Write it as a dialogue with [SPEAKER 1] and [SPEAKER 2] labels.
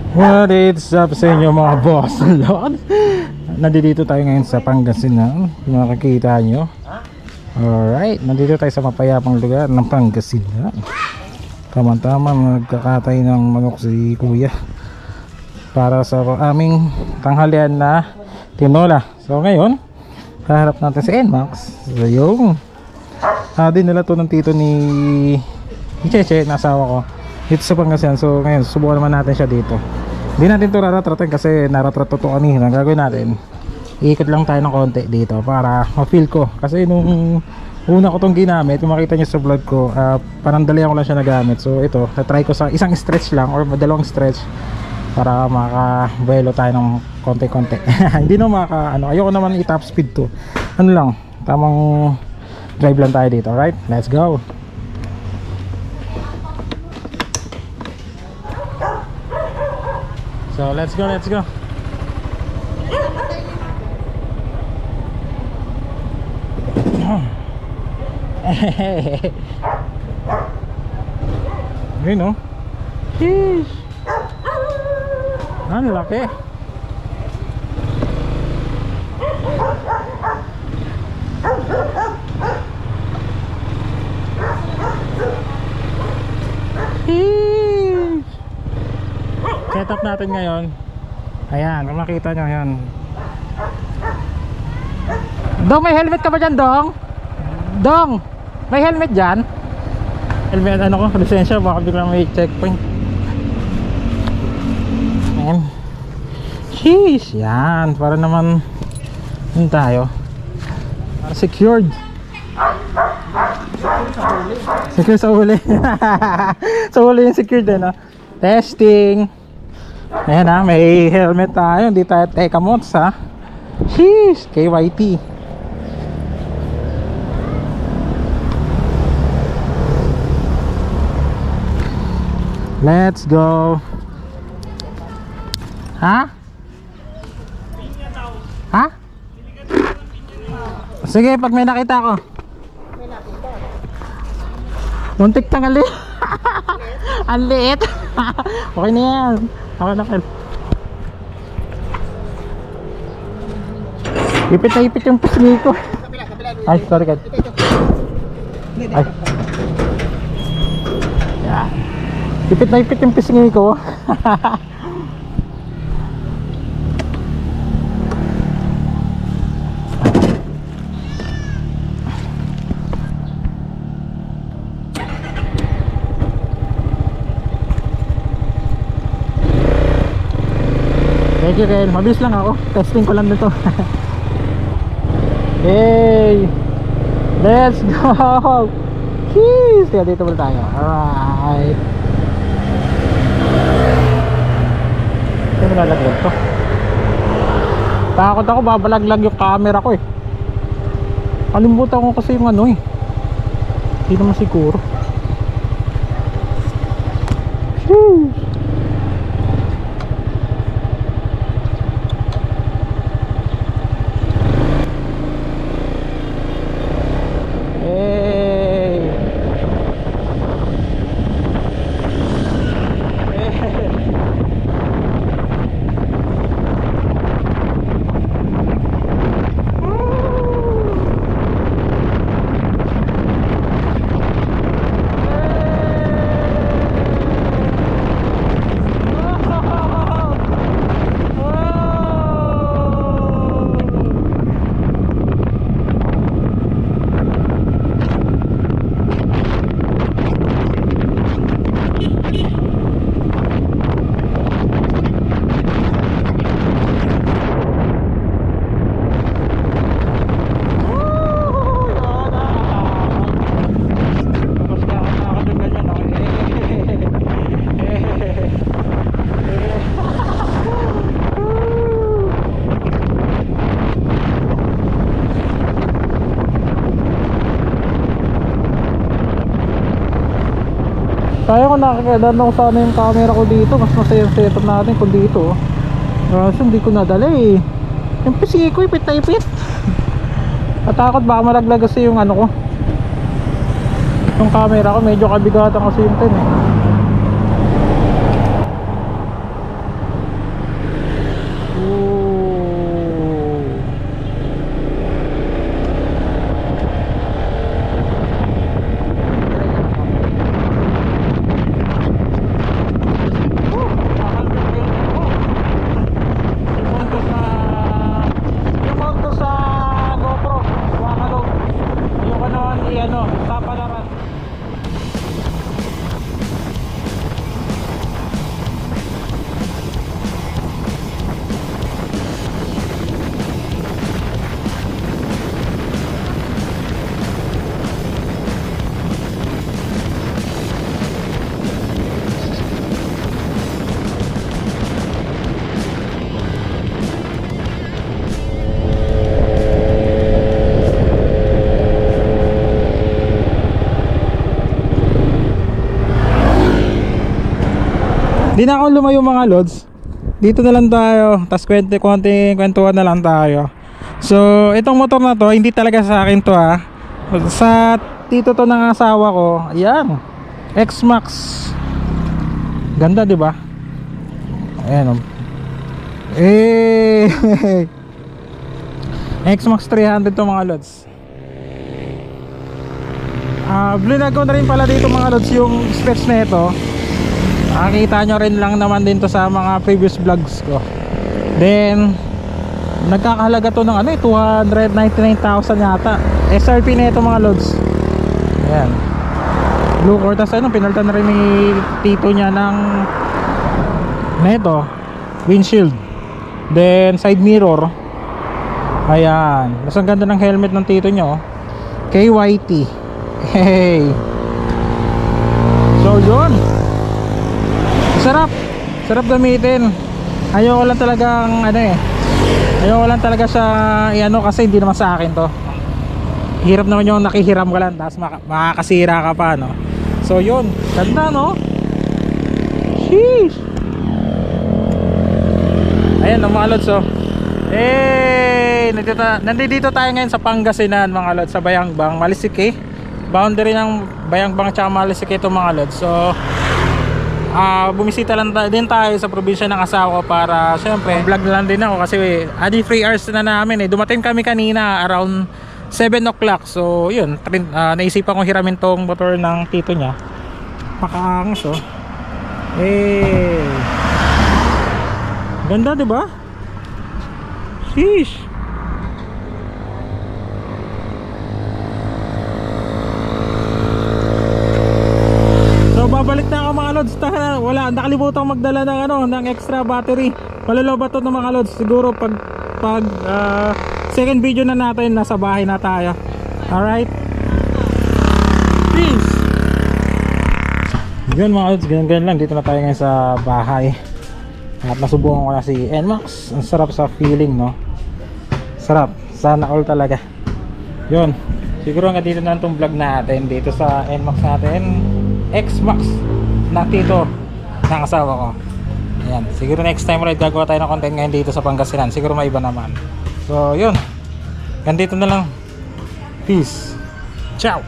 [SPEAKER 1] What is up sa inyo mga boss Lord? Nandito tayo ngayon sa Pangasinan. Makikita nyo. Alright, nandito tayo sa mapayapang lugar ng Pangasinan. Tama-tama nagkakatay ng manok si kuya para sa aming tanghalian na tinola. So ngayon, kaharap natin si NMAX. So yung dinala to ng tito ni Cheche, na asawa ko, dito sa Pangasinan. So ngayon, subukan naman natin siya dito. Hindi natin ito raratratin kasi naratrato to kanina. Ang gagawin natin, iikot lang tayo ng konti dito para ma-feel ko. Kasi nung una ko itong ginamit, kung makita nyo sa vlog ko, panandalihan ko lang siya nagamit. So ito, try ko sa isang stretch lang or dalawang stretch para makabuelo tayo ng konti-konti. Hindi na ayoko naman i-top speed to. Ano lang, tamang drive lang tayo dito. Alright, let's go. So let's go, let's go. Yun o. Sheesh. Ang laki. Sheesh. Setup natin ngayon. Ayan, kung makita nyo, ayan. Dong, may helmet ka ba dyan, Dong? Dong, may helmet dyan? Helmet, ano ko, lisensya, baka biglang may checkpoint. Ayan. Sheesh, yan, para naman yun tayo, para secured. Secure sa huli. Sa huli yung secured din, no? Testing. Ayan, may helmet tayo, hindi tayo tekamots, ha. Sheesh, KYT. Let's go. Ha? Ha? Sige, pag may nakita ko. Muntik tangali. Ang liit. Okay na yan. Okay na kayo. Ipit na ipit yung pisngi ko. Ay, sorry God. Ay. Yeah. Ipit na ipit yung pisngi ko. Thank you, Ken. Mabilis lang ako. Testing ko lang nito. Hey! Let's go! Cheese! Teka, dito muna tayo. Alright. Hindi mo nalaglag to. Takot ako, babalaglag yung camera ko eh. Kalimutan ko kasi yung ano eh. Hindi naman siguro. Cheese! Kaya ko nakakailan ako sana yung camera ko dito. Mas masaya yung setup natin kung dito. Kasi hindi ko nadala eh. Yung PC ko ipit na ipit. Natakot baka malaglag kasi yung ano ko. Yung camera ko medyo kabigatan kasi yung 10 eh. Di na ako lumayo mga lods. Dito na lang tayo. Tapos konting kwentuhan na lang tayo. So itong motor na to, hindi talaga sa akin to ha. Sa tito to ng asawa ko. Ayan, X-Max. Ganda di ba? Ayan o. X-Max 300 to mga lods. Blinag ko na rin pala dito mga lods yung specs na ito. Nakikita nyo rin lang naman din to sa mga previous vlogs ko. Then nagkakahalaga to ng 299,000 yata. SRP na ito mga lods. Ayan, blue core. Tapos pinalitan na rin ni tito niya ng neto windshield. Then side mirror. Ayan, mas ang ganda ng helmet ng tito nyo, KYT. Hey. So yun, sarap gamitin. Ayoko lang talagang ayoko lang talaga siya kasi hindi naman sa akin to. Hirap naman yung nakihiram ka lang tapos makakasira ka pa no. So yun, ganda no. Sheesh. Ayan mga lods oh. Nandito tayo ngayon sa Pangasinan mga lods, sa Bayangbang, Malisike. Boundary ng Bayangbang tsaka Malisike ito mga lods. So bumisita lang din tayo sa probinsya ng asawa ko para syempre vlog lang din ako kasi 3 hours na namin dumating kami kanina around 7 o'clock. So yun, naisipan kong hiramin tong motor ng tito niya. Makaangas oh. Ganda diba? Sheesh. Babalik na ako mga lods. Wala, nakalimutan magdala ng extra battery. Malolobat to ng mga lods. Siguro pag second video na natin, nasa bahay na tayo. Alright, peace. Yun mga lods, ganyan lang. Dito na tayo ngayon sa bahay. At nasubukan ko na si NMAX. Ang sarap sa feeling no. Sarap, sana all talaga. Yun, siguro nga dito na itong vlog natin dito sa NMAX natin, X-Max na tito ng asawa ko. Ayan, siguro next time ulit gagawa tayo ng content ngayon dito sa Pangasinan. Siguro may iba naman. So yun, ganito na lang. Peace. Ciao.